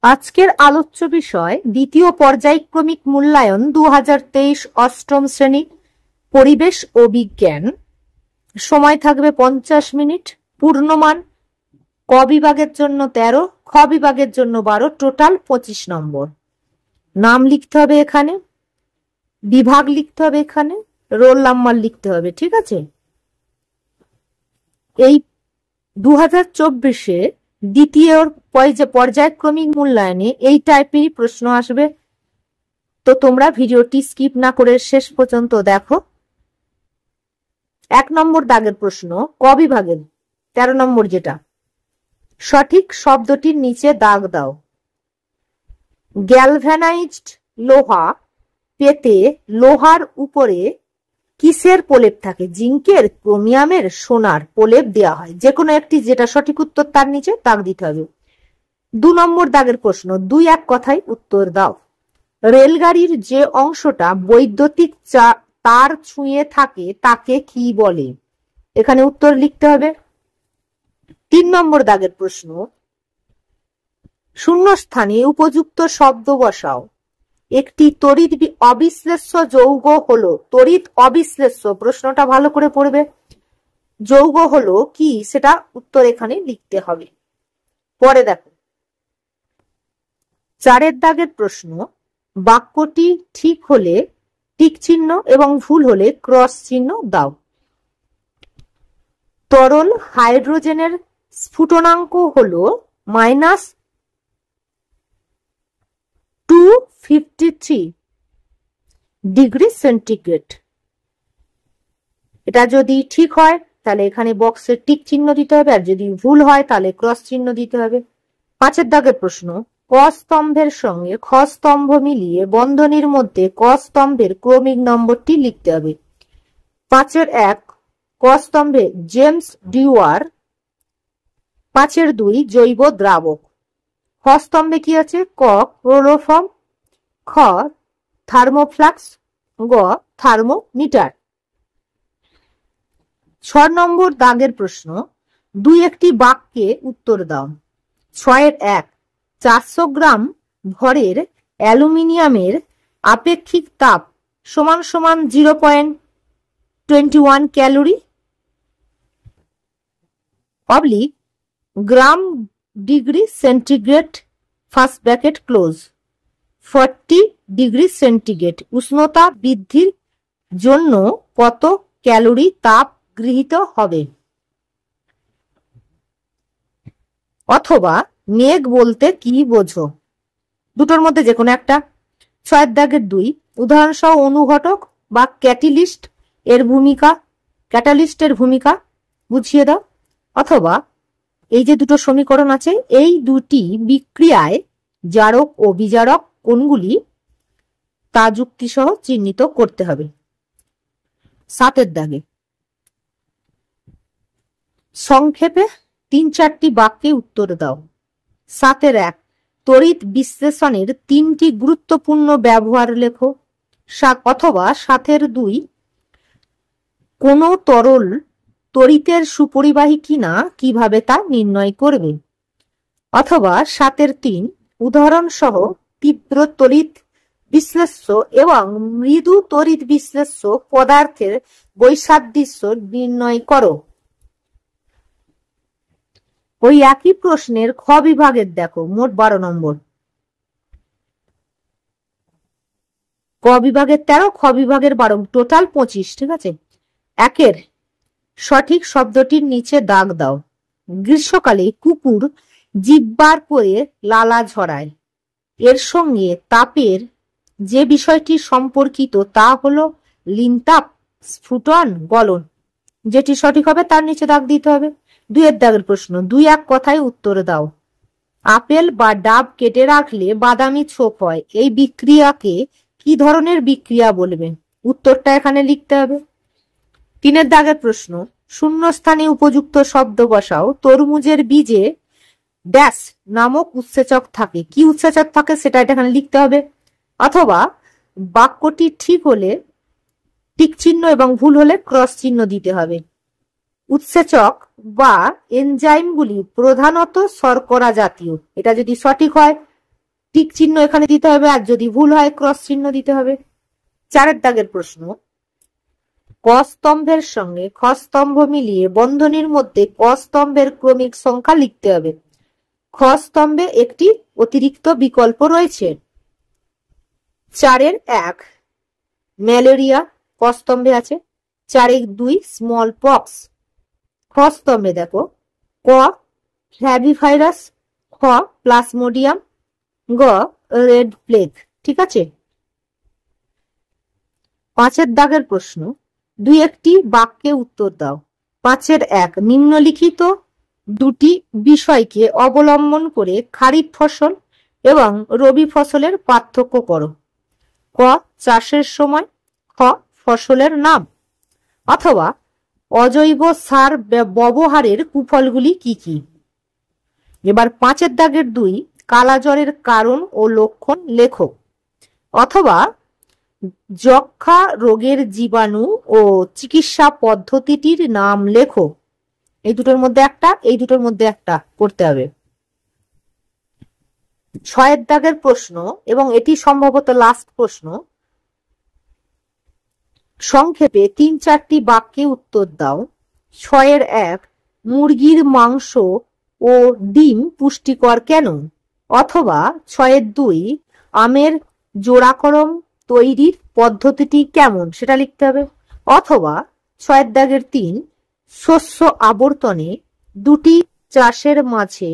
আজকের আলোচ্য বিষয় দ্বিতীয় পর্যায়ক্রমিক মূল্যায়ন 2023 অষ্টম শ্রেণী পরিবেশ ও বিজ্ঞান। সময় থাকবে 50 মিনিট। পূর্ণমান ক বিভাগের জন্য 13, খ বিভাগের জন্য 12, টোটাল 25 নম্বর। নাম লিখতে হবে এখানে, বিভাগ লিখতে হবে এখানে, রোল নাম্বার লিখতে হবে। ঠিক আছে, এই 2024-এ দ্বিতীয় পর্যায়ক্রমিক মূল্যায়নে এই টাইপেরই প্রশ্ন আসবে, তো তোমরা ভিডিওটি স্কিপ না করে শেষ পর্যন্ত দেখো। 1 নম্বর দাগের প্রশ্ন, ক বিভাগের 13 নম্বর, যেটা সঠিক শব্দটির নিচে দাগ দাও। গ্যালভানাইজড লোহা পেতে লোহার উপরে কিসের প্রলেপ থাকে? জিঙ্কের, ক্রোমিয়ামের, সোনার প্রলেপ দেওয়া হয়। যে কোনো একটি, যেটা সঠিক উত্তর তার নিচে দাগ দিতে হবে। 2 নম্বর দাগের প্রশ্ন, 2-1 কথায় উত্তর দাও। রেলগাড়ির যে অংশটা বৈদ্যুতিক তার ছুঁয়ে থাকে তাকে কি বলে? এখানে উত্তর লিখতে হবে। 3 নম্বর দাগের প্রশ্ন, শূন্যস্থানে উপযুক্ত শব্দ বসাও। একটি তড়িৎ অবিশ্লেষ্য যৌগ হলো, তড়িৎ অবিশ্লেষ্য, প্রশ্নটা ভালো করে পড়বে, যৌগ হলো কি সেটা উত্তর এখানে লিখতে হবে। পরে দেখো 4 দাগের প্রশ্ন, বাক্যটি ঠিক হলে টিক চিহ্ন এবং ভুল হলে ক্রস চিহ্ন দাও। তরল হাইড্রোজেনের স্ফুটনাঙ্ক হলো -253 ডিগ্রি সেন্টিগ্রেড। এটা যদি ঠিক হয় তাহলে এখানে বক্সে টিক চিহ্ন দিতে হবে, আর যদি ভুল হয় তাহলে ক্রস চিহ্ন দিতে হবে। 5 দাগের প্রশ্ন, ক স্তম্ভের সঙ্গে খ স্তম্ভ মিলিয়ে বন্ধনীর মধ্যে ক স্তম্ভের ক্রমিক নম্বরটি লিখতে হবে। 5-1 ক স্তম্ভে জেমস ডিওয়ার। 5-2 জৈব দ্রাবক। খ স্তম্ভে কি আছে? ক ক্লোরোফর্ম, খ থার্মোফ্লাক্স, গ থার্মোমিটার। 6 নম্বর দাগের প্রশ্ন, 2-1টি বাক্যে উত্তর দাও। 6-1 400 গ্রাম ভরের অ্যালুমিনিয়ামের আপেক্ষিক তাপ সমান সমান 0.21 ক্যালোরি অবলিক গ্রাম degree centigrade first bracket close 40 degree centigrade উষ্ণতা বৃদ্ধির জন্য কত ক্যালোরি তাপ গৃহীত হবে? অথবা মেঘ বলতে কি বোঝো? দুটোর মধ্যে যে কোনো একটা। 6 দাগের 2 উদাহরণ সহ অনুঘটক বা ক্যাটালিস্টের ভূমিকা বুঝিয়ে দাও। অথবা এই যে দুটো সমীকরণ আছে, এই দুটি বিক্রিয়ায় জারক ও বিজারক কোনগুলি তা যুক্তি সহ চিহ্নিত করতে হবে। 7 দাগে সংক্ষেপে 3-4টি বাক্যে উত্তর দাও। 7-1 তড়িৎ বিশ্লেষণের 3টি গুরুত্বপূর্ণ ব্যবহার লেখো। অথবা 7-2 কোন তরল তড়িতের সুপরিবাহী কিনা কিভাবে তা নির্ণয় করবে। অথবা 7-3 উদাহরণ সহ তীব্র তড়িৎ বিশ্লেষ্য এবং মৃদু তড়িৎ বিশ্লেষ্য পদার্থের বৈসাদৃশ্য নির্ণয় করো। ওই একই প্রশ্নের খ বিভাগের দেখো, মোট 12 নম্বর। ক বিভাগের 13, খ বিভাগের 12, টোটাল 25। ঠিক আছে, 1 সঠিক শব্দটির নিচে দাগ দাও। গ্রীষ্মকালে কুকুর জিহ্বার করে লালা ঝরায়। এর সঙ্গে তাপের যে বিষয়টি সম্পর্কিত তা হলো লিনতাপ, স্ফুটন, গলন। যেটি সঠিক হবে তার নিচে দাগ দিতে হবে। 2 দাগের প্রশ্ন, 2-1 কথায় উত্তর দাও। আপেল বা ডাব কেটে রাখলে বাদামি ছোপ হয়, এই বিক্রিয়াকে কি ধরনের বিক্রিয়া বলবে? উত্তরটা এখানে লিখতে হবে। 3 দাগের প্রশ্ন, শূন্যস্থানে উপযুক্ত শব্দ বসাও। তরমুজের বীজে ড্যাশ নামক উৎসেচক থাকে, কি উৎসেচক থাকে সেটা এখানে লিখতে হবে। অথবা বাক্যটি ঠিক হলে টিক চিহ্ন এবং ভুল হলে ক্রস চিহ্ন দিতে হবে। উৎসেচক বা এনজাইমগুলি প্রধানত শর্করা জাতীয়, এটা যদি সঠিক হয় টিক চিহ্ন এখানে দিতে হবে, আর যদি ভুল হয় ক্রস চিহ্ন দিতে হবে। 4 দাগের প্রশ্ন, ক স্তম্ভের সঙ্গে খ স্তম্ভ মিলিয়ে বন্ধনীর মধ্যে ক স্তম্ভের ক্রমিক সংখ্যা লিখতে হবে। খ স্তম্ভে একটি অতিরিক্ত বিকল্প রয়েছে। 4-1 ম্যালেরিয়া ক স্তম্ভে আছে। 4-2 স্মল পক্স। খ স্তম্ভে দেখো ক ফ্ল্যাভিভাইরাস, খ প্লাজমোডিয়াম, গ রেড প্লেগ। ঠিক আছে। 5 দাগের প্রশ্ন, 2-1টি বাক্যে উত্তর দাও। 5-1 নিম্নলিখিত দুটি বিষয়কে অবলম্বন করে খারিফ ফসল এবং রবি ফসলের পার্থক্য করো। ক চাষের সময়, খ ফসলের নাম। অথবা অজৈব সার ব্যবহারের কুফলগুলি কি কি। এবার 5 দাগের 2 কালাজ্বরের কারণ ও লক্ষণ লেখো। অথবা যক্ষা রোগের জীবাণু ও চিকিৎসা পদ্ধতিটির নাম লেখো। এই দুটোর মধ্যে একটা, এই দুটোর মধ্যে একটা করতে হবে। 6 দাগের প্রশ্ন, এবং এটি সম্ভবত লাস্ট প্রশ্ন, সংক্ষেপে 3-4টি বাক্যে উত্তর দাও। 6-1 মুরগির মাংস ও ডিম পুষ্টিকর কেন। অথবা 6-2 আমের জোড়াকরম তৈরির পদ্ধতিটি কেমন, সেটা লিখতে হবে। অথবা 6 দাগের 3 শস্য আবর্তনে দুটি চাষের মাঝে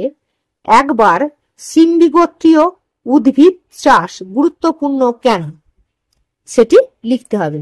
একবার সিম্বিগোত্রীয় উদ্ভিদ চাষ গুরুত্বপূর্ণ কেন, সেটি লিখতে হবে।